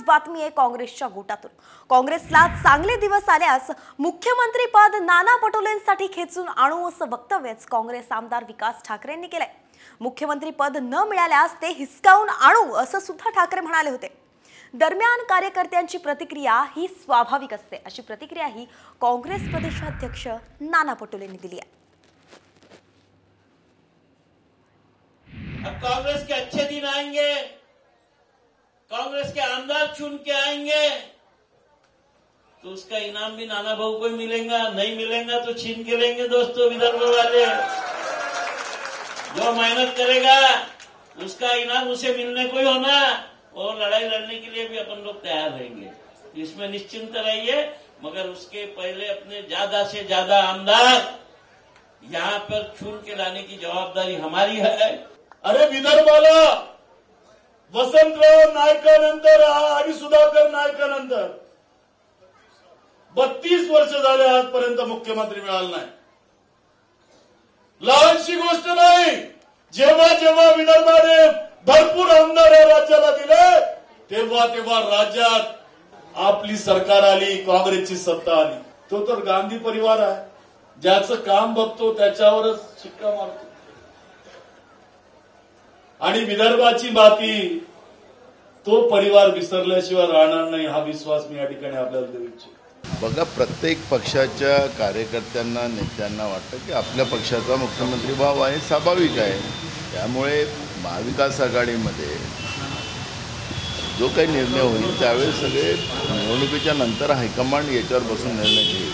बातमी आहे काँग्रेसच्या गोटातून। काँग्रेसला चांगले दिवस आल्यास मुख्यमंत्री पद नाना पटोलेंसाठी खेचून आणू असं वक्तव्यच काँग्रेस आमदार विकास ठाकरेंनी केलंय। मुख्यमंत्री पद न मिळाल्यास ते हिसकावून आणू असं सुद्धा ठाकरे म्हणाले होते। दरम्यान कार्यकर्त्यांची प्रतिक्रिया ही स्वाभाविक असते, अशी प्रतिक्रिया ही काँग्रेस प्रदेशाध्यक्ष नाना पटोलेंनी दिली आहे। अब कांग्रेस के अच्छे दिन आएंगे, कांग्रेस के आमदार चुन के आएंगे तो उसका इनाम भी नाना भाऊ को ही मिलेगा, नहीं मिलेगा तो छीन के लेंगे। दोस्तों, विदर्भ वाले, जो मेहनत करेगा उसका इनाम उसे मिलने को ही होना, और लड़ाई लड़ने के लिए भी अपन लोग तैयार रहेंगे, इसमें निश्चिंत रहिए। मगर उसके पहले अपने ज्यादा से ज्यादा आमदार यहाँ पर चुन के लाने की जवाबदारी हमारी है। अरे विदर्भाला वसंतराव नायकानंतर आणि सुधाकर नायकानंतर 32 वर्ष झाले आजपर्यंत मुख्यमंत्री मिळाला नाही। लहानशी गोष्ट नाही। जेव्हा जेव्हा विदर्भाने भरपूर आमदार या राज्याला दिले तेव्हा तेव्हा राज्यात आपली सरकार आली, काँग्रेसची सत्ता आली। तो तर गांधी परिवार आहे, ज्याचं काम बघतो त्याच्यावरच शिक्का मारतो। आणि विदर्भाची बाकी तो परिवार विसरल्याशिवाय राहणार नाही, हा विश्वास मी या ठिकाणी आपल्याला देऊ इच्छितो। बघा, प्रत्येक पक्षाच्या कार्यकर्त्यांना, नेत्यांना वाटतं की आपल्या पक्षाचा मुख्यमंत्री व्हावा, हे स्वाभाविक आहे। त्यामुळे महाविकास आघाडीमध्ये जो काही निर्णय होईल त्यावेळेस सगळे निवडणुकीच्या नंतर हायकमांड याच्यावर बसून निर्णय घेईल।